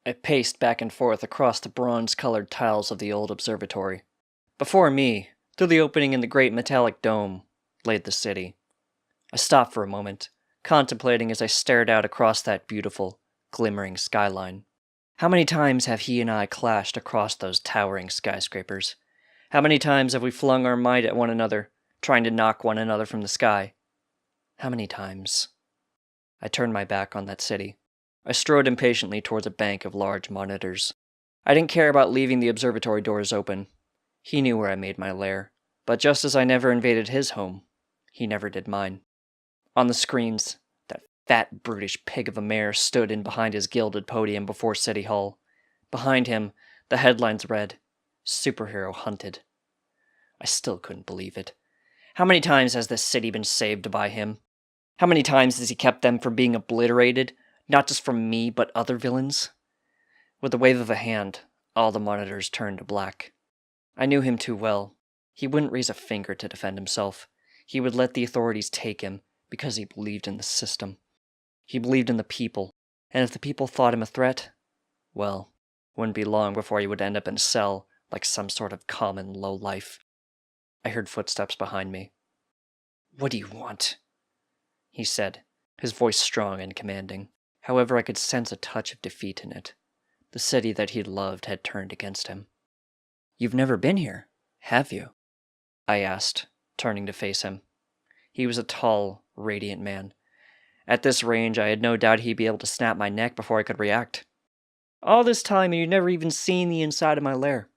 I paced back and forth across the bronze-colored tiles of the old observatory. Before me, through the opening in the great metallic dome, lay the city. I stopped for a moment, contemplating as I stared out across that beautiful, glimmering skyline. How many times have he and I clashed across those towering skyscrapers? How many times have we flung our might at one another, trying to knock one another from the sky? How many times? I turned my back on that city. I strode impatiently towards a bank of large monitors. I didn't care about leaving the observatory doors open. He knew where I made my lair, but just as I never invaded his home, he never did mine. On the screens, that fat, brutish pig of a mayor stood in behind his gilded podium before City Hall. Behind him, the headlines read, "Superhero Hunted." I still couldn't believe it. How many times has this city been saved by him? How many times has he kept them from being obliterated, not just from me, but other villains? With a wave of a hand, all the monitors turned to black. I knew him too well. He wouldn't raise a finger to defend himself. He would let the authorities take him because he believed in the system. He believed in the people, and if the people thought him a threat, well, it wouldn't be long before he would end up in a cell like some sort of common lowlife. I heard footsteps behind me. "What do you want?" he said, his voice strong and commanding. However, I could sense a touch of defeat in it. The city that he'd loved had turned against him. "You've never been here, have you?" I asked, turning to face him. He was a tall, radiant man. At this range, I had no doubt he'd be able to snap my neck before I could react. "All this time, and you've never even seen the inside of my lair."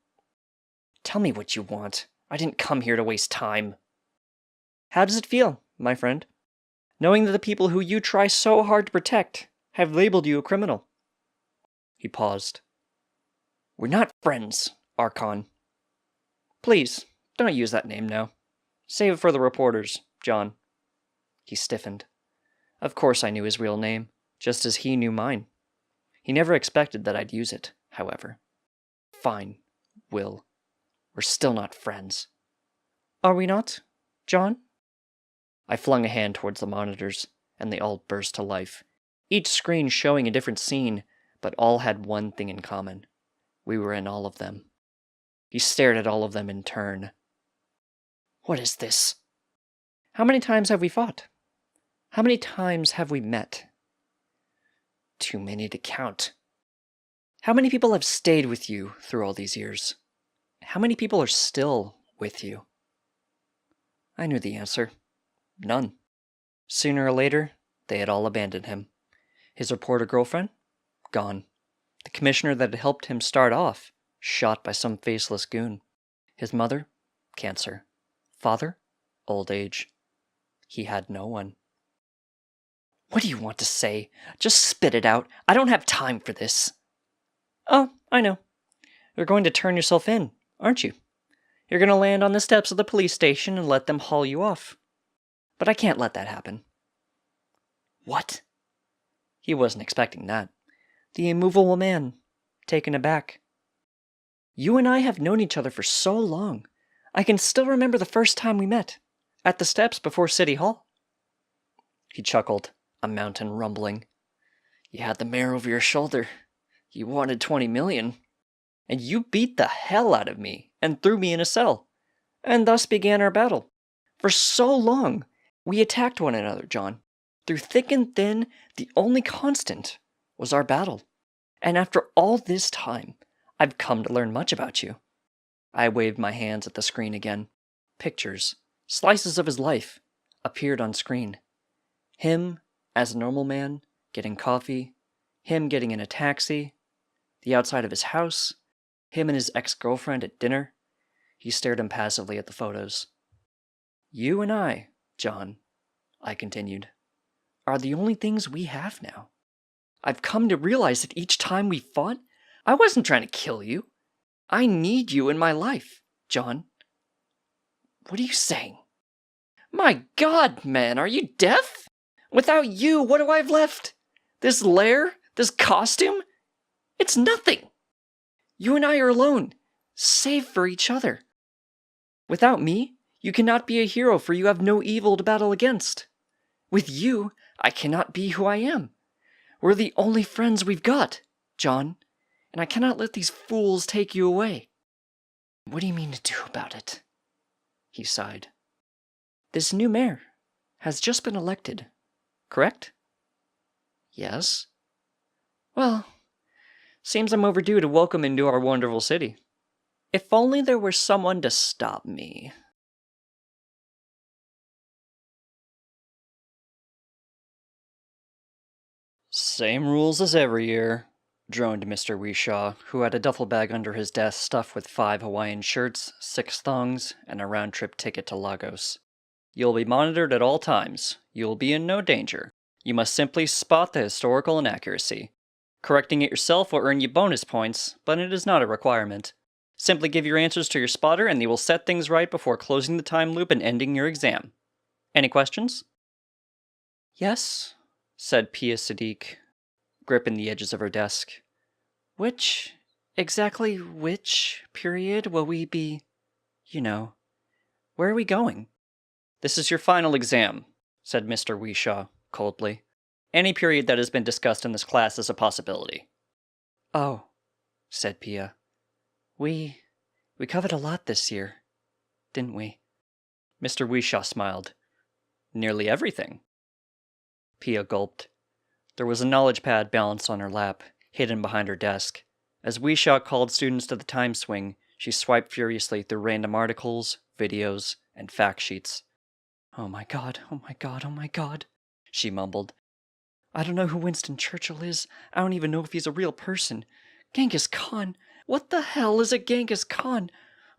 "Tell me what you want. I didn't come here to waste time." "How does it feel, my friend, knowing that the people who you try so hard to protect have labeled you a criminal?" He paused. "We're not friends, Archon." "Please, don't use that name now. Save it for the reporters, John." He stiffened. Of course I knew his real name, just as he knew mine. He never expected that I'd use it, however. "Fine, Will. We're still not friends." "Are we not, John?" I flung a hand towards the monitors, and they all burst to life, each screen showing a different scene, but all had one thing in common. We were in all of them. He stared at all of them in turn. "What is this? How many times have we fought? How many times have we met?" "Too many to count." "How many people have stayed with you through all these years? How many people are still with you?" I knew the answer. None. Sooner or later, they had all abandoned him. His reporter girlfriend? Gone. The commissioner that had helped him start off? Shot by some faceless goon. His mother? Cancer. Father? Old age. He had no one. "What do you want to say? Just spit it out. I don't have time for this." "Oh, I know. You're going to turn yourself in, aren't you? You're going to land on the steps of the police station and let them haul you off. But I can't let that happen." "What?" He wasn't expecting that. The immovable man, taken aback. "You and I have known each other for so long. I can still remember the first time we met, at the steps before City Hall." He chuckled, a mountain rumbling. "You had the mayor over your shoulder. You wanted 20 million. And you beat the hell out of me and threw me in a cell. And thus began our battle. For so long, we attacked one another, John. Through thick and thin, the only constant was our battle. And after all this time, I've come to learn much about you." I waved my hands at the screen again. Pictures, slices of his life, appeared on screen. Him, as a normal man, getting coffee. Him getting in a taxi. The outside of his house. Him and his ex-girlfriend at dinner. He stared impassively at the photos. "You and I, John," I continued, "are the only things we have now. I've come to realize that each time we fought, I wasn't trying to kill you. I need you in my life, John." "What are you saying?" "My God, man, are you deaf? Without you, what do I have left? This lair? This costume? It's nothing. You and I are alone, save for each other. Without me, you cannot be a hero, for you have no evil to battle against. With you, I cannot be who I am. We're the only friends we've got, John, and I cannot let these fools take you away. What do you mean to do about it? He sighed. This new mayor has just been elected, correct? Yes. Well, seems I'm overdue to welcome into our wonderful city. If only there were someone to stop me. Same rules as every year, droned Mr. Weeshaw, who had a duffel bag under his desk stuffed with 5 Hawaiian shirts, 6 thongs, and a round-trip ticket to Lagos. You'll be monitored at all times. You'll be in no danger. You must simply spot the historical inaccuracy. Correcting it yourself will earn you bonus points, but it is not a requirement. Simply give your answers to your spotter and they will set things right before closing the time loop and ending your exam. Any questions? Yes, said Pia Sadiq, gripping the edges of her desk. Exactly which period will we be, where are we going? This is your final exam, said Mr. Weeshaw, coldly. Any period that has been discussed in this class is a possibility. Oh, said Pia. We covered a lot this year, didn't we? Mr. Weeshaw smiled. Nearly everything. Pia gulped. There was a knowledge pad balanced on her lap, hidden behind her desk. As Weeshaw called students to the time swing, she swiped furiously through random articles, videos, and fact sheets. Oh my god, oh my god, oh my god, she mumbled. I don't know who Winston Churchill is. I don't even know if he's a real person. Genghis Khan! What the hell is a Genghis Khan?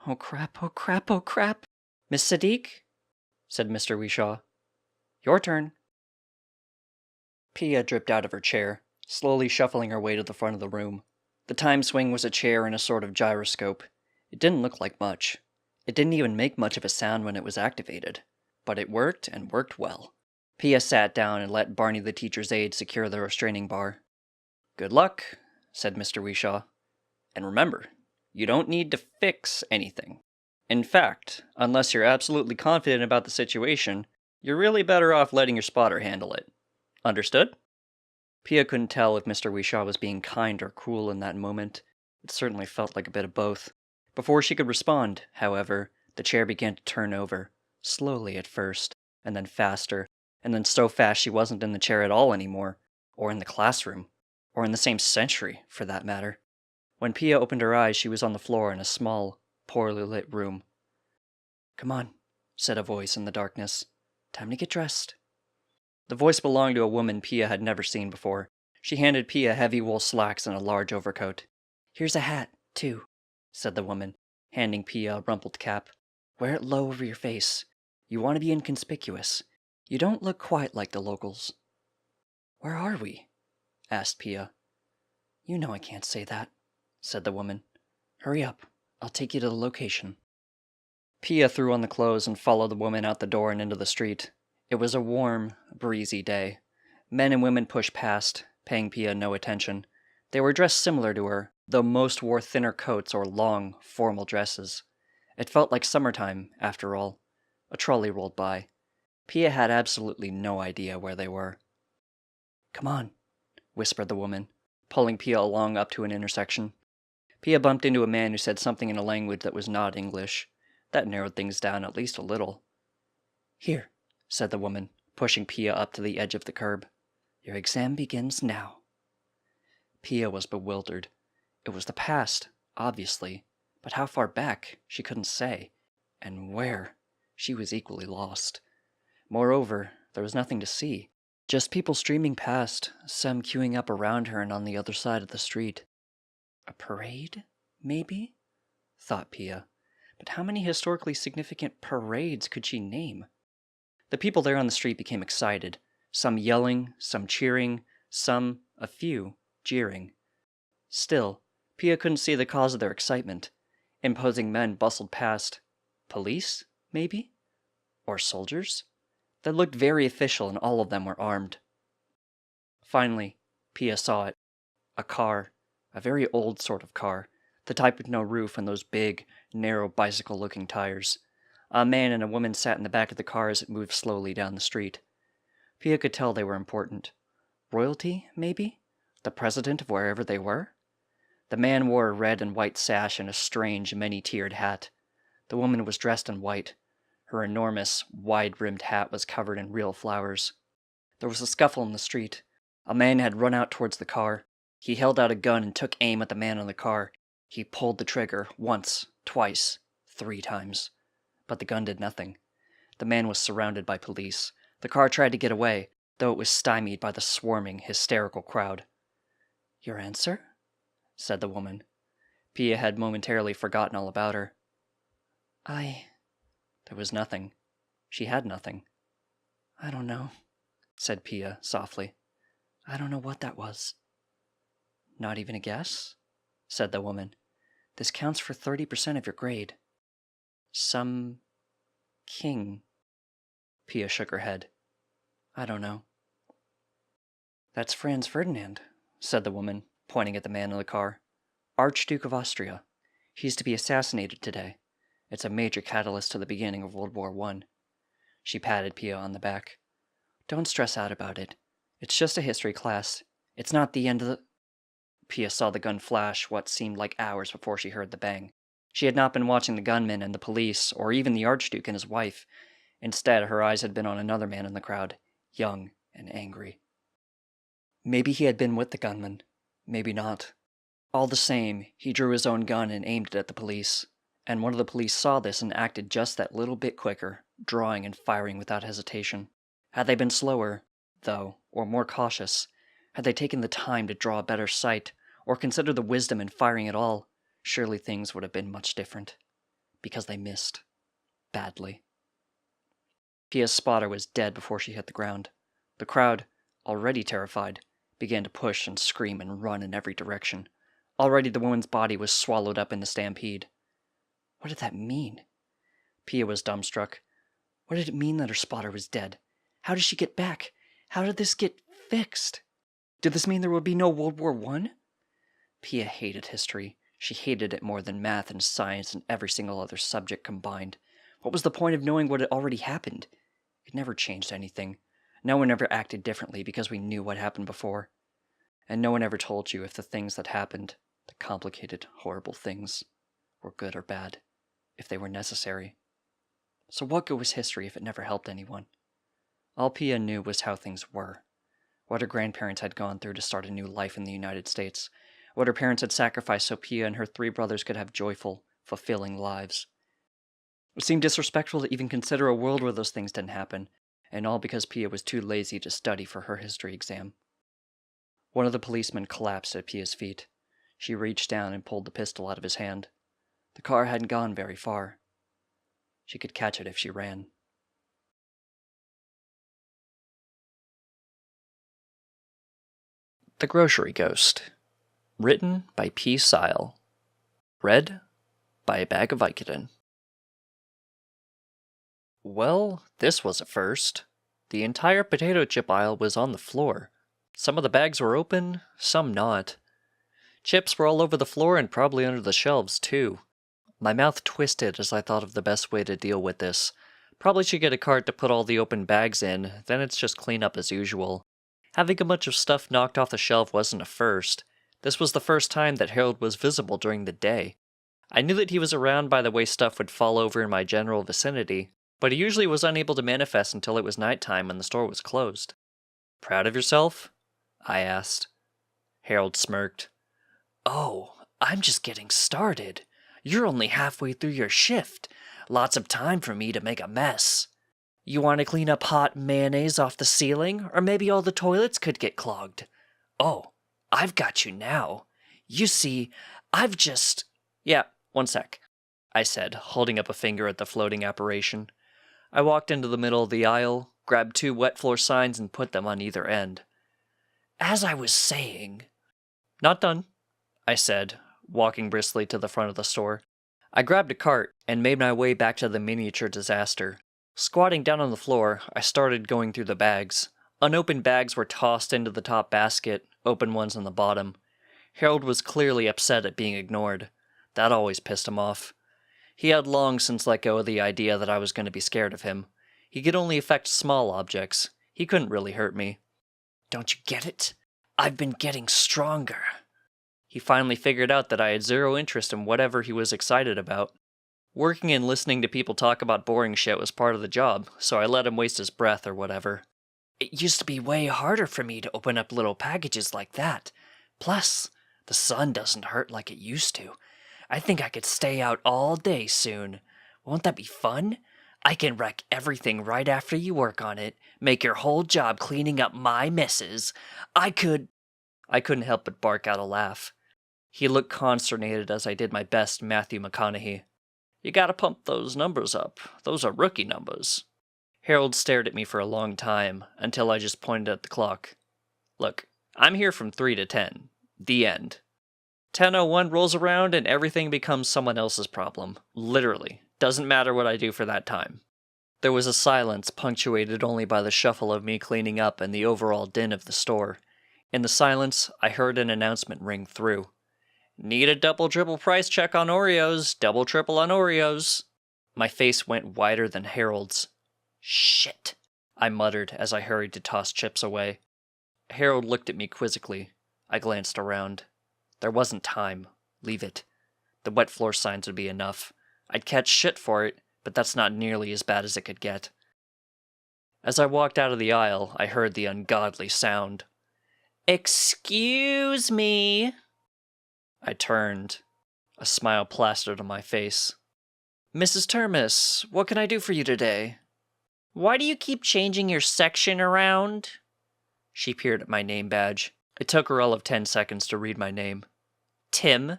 Oh crap, oh crap, oh crap. Miss Sadiq? Said Mr. Weeshaw. Your turn. Pia dripped out of her chair, slowly shuffling her way to the front of the room. The time swing was a chair and a sort of gyroscope. It didn't look like much. It didn't even make much of a sound when it was activated. But it worked, and worked well. Pia sat down and let Barney the teacher's aide secure the restraining bar. Good luck, said Mr. Weeshaw. And remember, you don't need to fix anything. In fact, unless you're absolutely confident about the situation, you're really better off letting your spotter handle it. Understood? Pia couldn't tell if Mr. Weeshaw was being kind or cruel in that moment. It certainly felt like a bit of both. Before she could respond, however, the chair began to turn over, slowly at first, and then faster, and then so fast she wasn't in the chair at all anymore, or in the classroom, or in the same century, for that matter. When Pia opened her eyes, she was on the floor in a small, poorly lit room. Come on, said a voice in the darkness. Time to get dressed. The voice belonged to a woman Pia had never seen before. She handed Pia heavy wool slacks and a large overcoat. Here's a hat, too, said the woman, handing Pia a rumpled cap. Wear it low over your face. You want to be inconspicuous. You don't look quite like the locals. Where are we? Asked Pia. You know I can't say that, said the woman. Hurry up. I'll take you to the location. Pia threw on the clothes and followed the woman out the door and into the street. It was a warm, breezy day. Men and women pushed past, paying Pia no attention. They were dressed similar to her, though most wore thinner coats or long, formal dresses. It felt like summertime, after all. A trolley rolled by. Pia had absolutely no idea where they were. Come on, whispered the woman, pulling Pia along up to an intersection. Pia bumped into a man who said something in a language that was not English. That narrowed things down at least a little. Here, said the woman, pushing Pia up to the edge of the curb. Your exam begins now. Pia was bewildered. It was the past, obviously, but how far back, she couldn't say. And where? She was equally lost. Moreover, there was nothing to see. Just people streaming past, some queuing up around her and on the other side of the street. A parade, maybe? Thought Pia. But how many historically significant parades could she name? The people there on the street became excited, some yelling, some cheering, some, a few, jeering. Still, Pia couldn't see the cause of their excitement. Imposing men bustled past. Police, maybe? Or soldiers? They looked very official and all of them were armed. Finally, Pia saw it. A car. A very old sort of car. The type with no roof and those big, narrow bicycle-looking tires. A man and a woman sat in the back of the car as it moved slowly down the street. Pia could tell they were important. Royalty, maybe? The president of wherever they were? The man wore a red and white sash and a strange, many-tiered hat. The woman was dressed in white. Her enormous, wide-brimmed hat was covered in real flowers. There was a scuffle in the street. A man had run out towards the car. He held out a gun and took aim at the man in the car. He pulled the trigger once, twice, 3 times. But the gun did nothing. The man was surrounded by police. The car tried to get away, though it was stymied by the swarming, hysterical crowd. "Your answer?" said the woman. Pia had momentarily forgotten all about her. There was nothing. She had nothing. "I don't know," said Pia softly. "I don't know what that was." "Not even a guess?" said the woman. "This counts for 30% of your grade." "Some king." Pia shook her head. "I don't know." "That's Franz Ferdinand," said the woman, pointing at the man in the car. "Archduke of Austria. He's to be assassinated today. It's a major catalyst to the beginning of World War I. She patted Pia on the back. "Don't stress out about it. It's just a history class. It's not the end of the—" Pia saw the gun flash what seemed like hours before she heard the bang. She had not been watching the gunman and the police, or even the Archduke and his wife. Instead, her eyes had been on another man in the crowd, young and angry. Maybe he had been with the gunman. Maybe not. All the same, he drew his own gun and aimed it at the police. And one of the police saw this and acted just that little bit quicker, drawing and firing without hesitation. Had they been slower, though, or more cautious, had they taken the time to draw a better sight, or considered the wisdom in firing at all, surely things would have been much different. Because they missed. Badly. Pia's spotter was dead before she hit the ground. The crowd, already terrified, began to push and scream and run in every direction. Already the woman's body was swallowed up in the stampede. What did that mean? Pia was dumbstruck. What did it mean that her spotter was dead? How did she get back? How did this get fixed? Did this mean there would be no World War I? Pia hated history. She hated it more than math and science and every single other subject combined. What was the point of knowing what had already happened? It never changed anything. No one ever acted differently because we knew what happened before. And no one ever told you if the things that happened, the complicated, horrible things, were good or bad, if they were necessary. So what good was history if it never helped anyone? All Pia knew was how things were. What her grandparents had gone through to start a new life in the United States. What her parents had sacrificed so Pia and her 3 brothers could have joyful, fulfilling lives. It seemed disrespectful to even consider a world where those things didn't happen, and all because Pia was too lazy to study for her history exam. One of the policemen collapsed at Pia's feet. She reached down and pulled the pistol out of his hand. The car hadn't gone very far. She could catch it if she ran. The Grocery Ghost. Written by Psile. Read by A Bag of Vicodin. Well, this was a first. The entire potato chip aisle was on the floor. Some of the bags were open, some not. Chips were all over the floor and probably under the shelves, too. My mouth twisted as I thought of the best way to deal with this. Probably should get a cart to put all the open bags in, then it's just clean up as usual. Having a bunch of stuff knocked off the shelf wasn't a first. This was the first time that Harold was visible during the day. I knew that he was around by the way stuff would fall over in my general vicinity, but he usually was unable to manifest until it was nighttime and the store was closed. "Proud of yourself?" I asked. Harold smirked. "Oh, I'm just getting started. You're only halfway through your shift. Lots of time for me to make a mess. You want to clean up hot mayonnaise off the ceiling, or maybe all the toilets could get clogged? Oh, I've got you now. You see, I've just—" "Yeah, one sec," I said, holding up a finger at the floating apparition. I walked into the middle of the aisle, grabbed 2 wet floor signs and put them on either end. "As I was saying—" "Not done," I said, walking briskly to the front of the store. I grabbed a cart and made my way back to the miniature disaster. Squatting down on the floor, I started going through the bags. Unopened bags were tossed into the top basket, open ones on the bottom. Harold was clearly upset at being ignored. That always pissed him off. He had long since let go of the idea that I was going to be scared of him. He could only affect small objects. He couldn't really hurt me. "Don't you get it? I've been getting stronger." He finally figured out that I had zero interest in whatever he was excited about. Working and listening to people talk about boring shit was part of the job, so I let him waste his breath or whatever. It used to be way harder for me to open up little packages like that. Plus, the sun doesn't hurt like it used to. I think I could stay out all day soon. Won't that be fun? I can wreck everything right after you work on it, make your whole job cleaning up my messes. I couldn't help but bark out a laugh. He looked consternated as I did my best Matthew McConaughey. You gotta pump those numbers up. Those are rookie numbers. Harold stared at me for a long time, until I just pointed at the clock. Look, I'm here from 3 to 10. The end. 10:01 rolls around and everything becomes someone else's problem. Literally. Doesn't matter what I do for that time. There was a silence punctuated only by the shuffle of me cleaning up and the overall din of the store. In the silence, I heard an announcement ring through. Need a double-triple price check on Oreos. Double-triple on Oreos. My face went wider than Harold's. Shit, I muttered as I hurried to toss chips away. Harold looked at me quizzically. I glanced around. There wasn't time. Leave it. The wet floor signs would be enough. I'd catch shit for it, but that's not nearly as bad as it could get. As I walked out of the aisle, I heard the ungodly sound. Excuse me. I turned. A smile plastered on my face. Mrs. Termis, what can I do for you today? Why do you keep changing your section around? She peered at my name badge. It took her all of 10 seconds to read my name. Tim.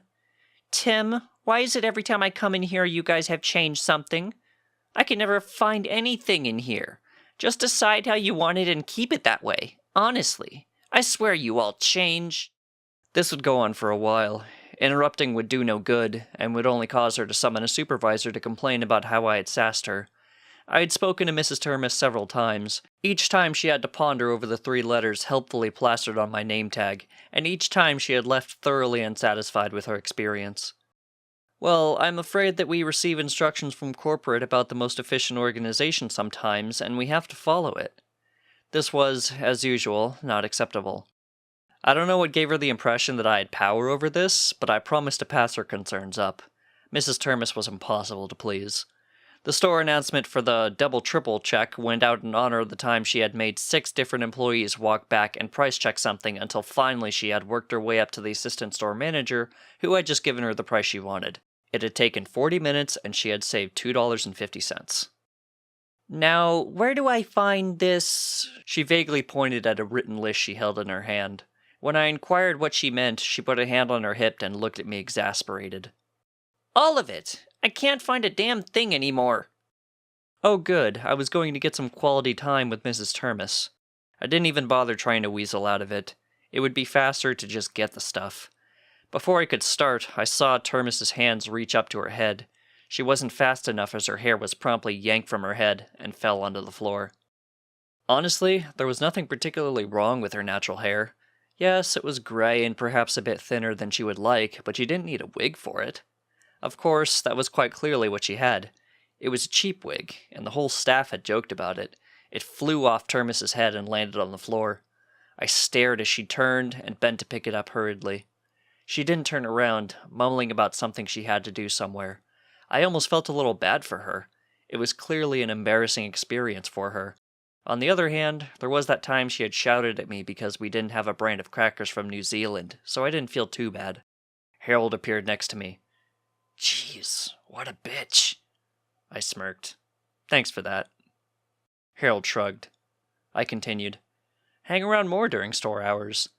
Tim, why is it every time I come in here you guys have changed something? I can never find anything in here. Just decide how you want it and keep it that way. Honestly. I swear you all change. This would go on for a while. Interrupting would do no good, and would only cause her to summon a supervisor to complain about how I had sassed her. I had spoken to Mrs. Termis several times. Each time she had to ponder over the 3 letters helpfully plastered on my name tag, and each time she had left thoroughly unsatisfied with her experience. Well, I'm afraid that we receive instructions from corporate about the most efficient organization sometimes, and we have to follow it. This was, as usual, not acceptable. I don't know what gave her the impression that I had power over this, but I promised to pass her concerns up. Mrs. Termis was impossible to please. The store announcement for the double-triple check went out in honor of the time she had made 6 different employees walk back and price check something until finally she had worked her way up to the assistant store manager, who had just given her the price she wanted. It had taken 40 minutes and she had saved $2.50. Now, where do I find this? She vaguely pointed at a written list she held in her hand. When I inquired what she meant, she put a hand on her hip and looked at me exasperated. All of it! I can't find a damn thing anymore. Oh good, I was going to get some quality time with Mrs. Termis. I didn't even bother trying to weasel out of it. It would be faster to just get the stuff. Before I could start, I saw Termis's hands reach up to her head. She wasn't fast enough as her hair was promptly yanked from her head and fell onto the floor. Honestly, there was nothing particularly wrong with her natural hair. Yes, it was gray and perhaps a bit thinner than she would like, but she didn't need a wig for it. Of course, that was quite clearly what she had. It was a cheap wig, and the whole staff had joked about it. It flew off Termis's head and landed on the floor. I stared as she turned and bent to pick it up hurriedly. She didn't turn around, mumbling about something she had to do somewhere. I almost felt a little bad for her. It was clearly an embarrassing experience for her. On the other hand, there was that time she had shouted at me because we didn't have a brand of crackers from New Zealand, so I didn't feel too bad. Harold appeared next to me. Jeez, what a bitch. I smirked. Thanks for that. Harold shrugged. I continued. Hang around more during store hours.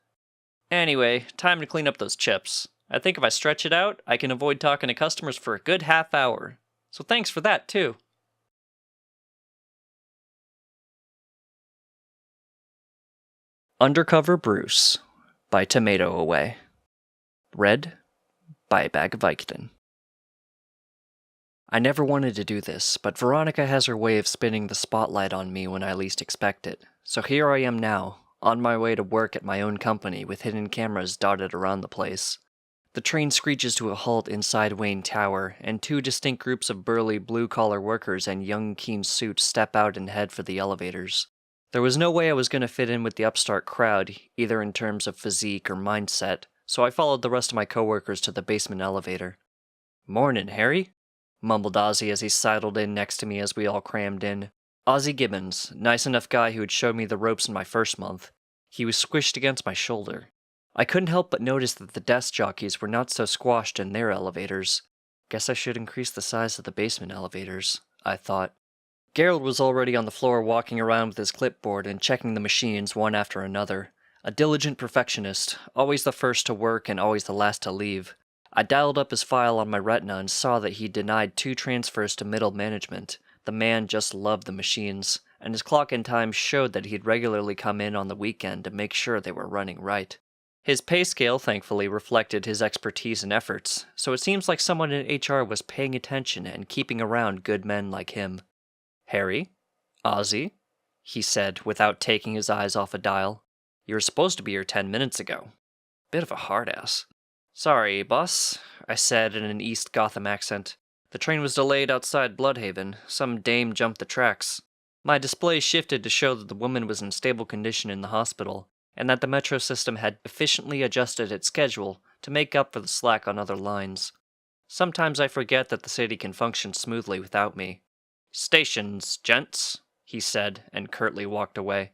Anyway, time to clean up those chips. I think if I stretch it out, I can avoid talking to customers for a good half hour. So thanks for that, too. Undercover Bruce by Tomato Away. Read by a Bag of Vicodin. I never wanted to do this, but Veronica has her way of spinning the spotlight on me when I least expect it. So here I am now, on my way to work at my own company with hidden cameras dotted around the place. The train screeches to a halt inside Wayne Tower, and 2 distinct groups of burly blue-collar workers and young keen suits step out and head for the elevators. There was no way I was going to fit in with the upstart crowd, either in terms of physique or mindset, so I followed the rest of my coworkers to the basement elevator. "Mornin', Harry," mumbled Ozzy as he sidled in next to me as we all crammed in. Ozzy Gibbons, nice enough guy who had showed me the ropes in my first month. He was squished against my shoulder. I couldn't help but notice that the desk jockeys were not so squashed in their elevators. Guess I should increase the size of the basement elevators, I thought. Gerald was already on the floor walking around with his clipboard and checking the machines one after another. A diligent perfectionist, always the first to work and always the last to leave. I dialed up his file on my retina and saw that he denied 2 transfers to middle management. The man just loved the machines, and his clock and time showed that he'd regularly come in on the weekend to make sure they were running right. His pay scale thankfully reflected his expertise and efforts, so it seems like someone in HR was paying attention and keeping around good men like him. "Harry? Ozzy?" he said without taking his eyes off a dial. "You were supposed to be here 10 minutes ago." Bit of a hard-ass. "Sorry, boss," I said in an East Gotham accent. "The train was delayed outside Bloodhaven. Some dame jumped the tracks." My display shifted to show that the woman was in stable condition in the hospital, and that the metro system had efficiently adjusted its schedule to make up for the slack on other lines. Sometimes I forget that the city can function smoothly without me. "Stations, gents," he said, and curtly walked away.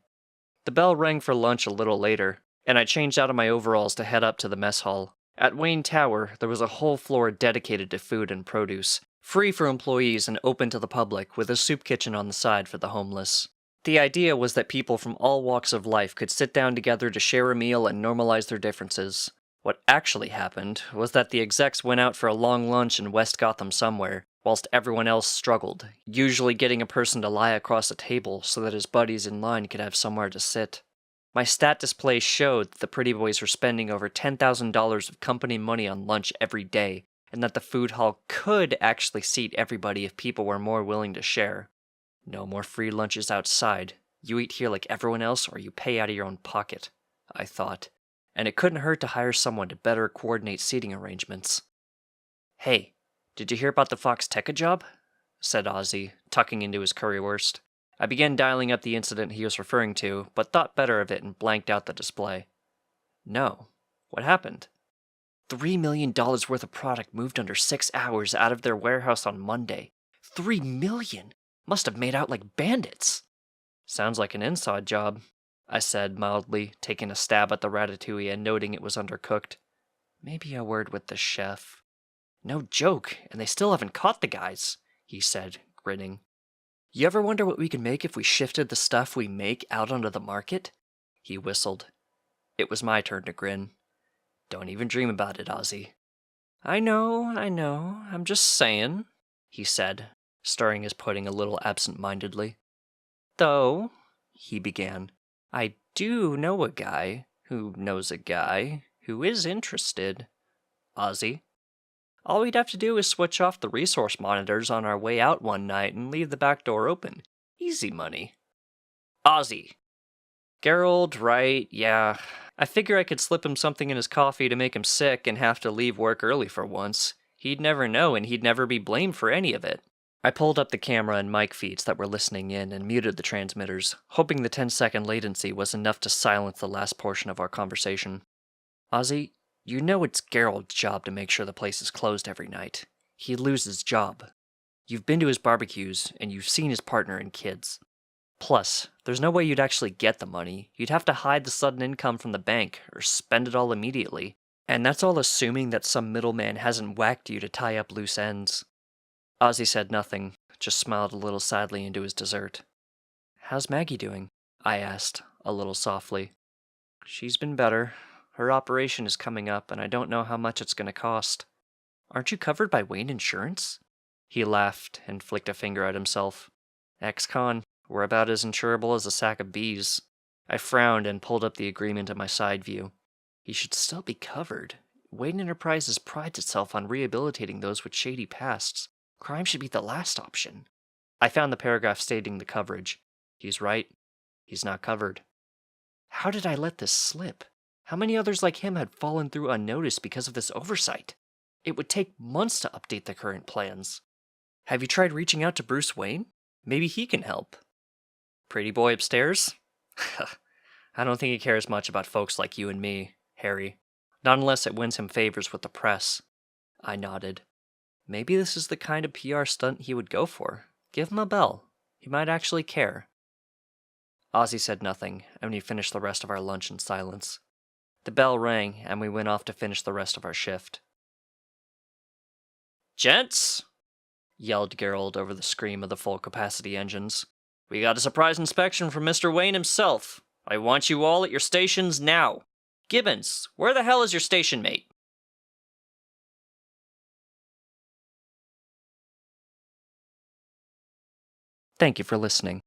The bell rang for lunch a little later, and I changed out of my overalls to head up to the mess hall. At Wayne Tower, there was a whole floor dedicated to food and produce, free for employees and open to the public, with a soup kitchen on the side for the homeless. The idea was that people from all walks of life could sit down together to share a meal and normalize their differences. What actually happened was that the execs went out for a long lunch in West Gotham somewhere, whilst everyone else struggled, usually getting a person to lie across a table so that his buddies in line could have somewhere to sit. My stat display showed that the Pretty Boys were spending over $10,000 of company money on lunch every day, and that the food hall could actually seat everybody if people were more willing to share. No more free lunches outside. You eat here like everyone else, or you pay out of your own pocket, I thought, and it couldn't hurt to hire someone to better coordinate seating arrangements. "Hey, did you hear about the Fox Tekka job?" said Ozzy, tucking into his currywurst. I began dialing up the incident he was referring to, but thought better of it and blanked out the display. "No. What happened?" $3 million worth of product moved under 6 hours out of their warehouse on Monday. $3 million! Must have made out like bandits. "Sounds like an inside job," I said mildly, taking a stab at the ratatouille and noting it was undercooked. "Maybe a word with the chef." "No joke, and they still haven't caught the guys," he said, grinning. "You ever wonder what we could make if we shifted the stuff we make out onto the market?" He whistled. It was my turn to grin. "Don't even dream about it, Ozzy." I know, I'm just saying," he said, stirring his pudding a little absent-mindedly. "Though," he began, "I do know a guy who knows a guy who is interested." "Ozzy?" "All we'd have to do is switch off the resource monitors on our way out one night and leave the back door open. Easy money." "Ozzy!" "Gerald, right, yeah. I figure I could slip him something in his coffee to make him sick and have to leave work early for once. He'd never know and he'd never be blamed for any of it." I pulled up the camera and mic feeds that were listening in and muted the transmitters, hoping the 10-second latency was enough to silence the last portion of our conversation. "Ozzy, you know it's Gerald's job to make sure the place is closed every night. He'd lose his job. You've been to his barbecues, and you've seen his partner and kids. Plus, there's no way you'd actually get the money. You'd have to hide the sudden income from the bank, or spend it all immediately. And that's all assuming that some middleman hasn't whacked you to tie up loose ends." Ozzy said nothing, just smiled a little sadly into his dessert. "How's Maggie doing?" I asked, a little softly. "She's been better. Her operation is coming up, and I don't know how much it's going to cost." "Aren't you covered by Wayne Insurance?" He laughed and flicked a finger at himself. "Ex-con, we're about as insurable as a sack of bees." I frowned and pulled up the agreement in my side view. He should still be covered. Wayne Enterprises prides itself on rehabilitating those with shady pasts. Crime should be the last option. I found the paragraph stating the coverage. He's right. He's not covered. How did I let this slip? How many others like him had fallen through unnoticed because of this oversight? It would take months to update the current plans. "Have you tried reaching out to Bruce Wayne? Maybe he can help." "Pretty boy upstairs?" "I don't think he cares much about folks like you and me, Harry." Not unless it wins him favors with the press. I nodded. Maybe this is the kind of PR stunt he would go for. Give him a bell. He might actually care. Ozzy said nothing, and we finished the rest of our lunch in silence. The bell rang, and we went off to finish the rest of our shift. "Gents!" yelled Gerald over the scream of the full-capacity engines. "We got a surprise inspection from Mr. Wayne himself. I want you all at your stations now. Gibbons, where the hell is your station mate?" Thank you for listening.